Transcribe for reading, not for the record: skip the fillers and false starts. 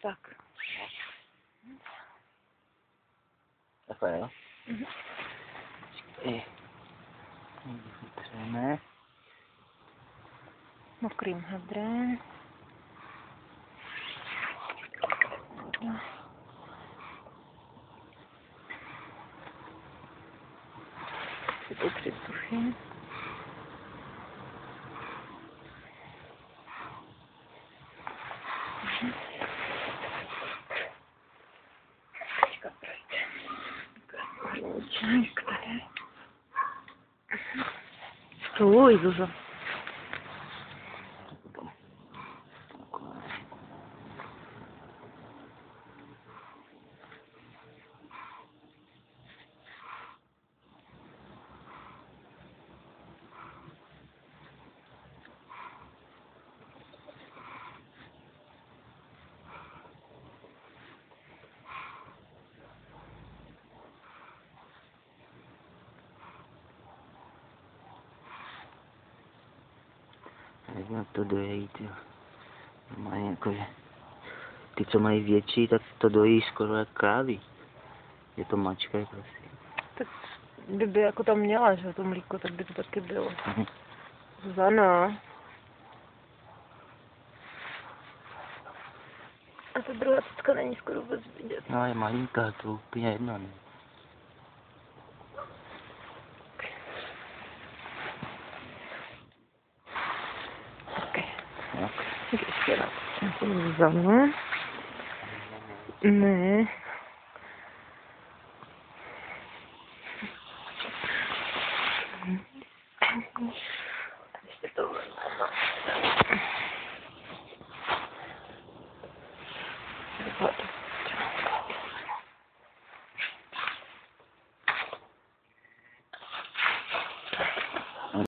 Tak. Takhle, jo? Počkej. Vytřeme. Mokrým hadrem. Si to přisuším. Teďka projde. Hrníček tady. Stůj, Zuzo. Nevím, jak to dojít, jo. Mají jakože... Ty, co mají větší, tak to dojí skoro jak krávy. Je to mačka, prostě. Tak kdyby jako tam měla, že to mlíko, tak by to taky bylo. Zuzana. A ta druhá cicka není skoro vůbec vidět. No, je malinká, to úplně jedno, ne? Okay. No. Tak ještě raz. Zuzana. Ne. Ještě tohle. Vypadá.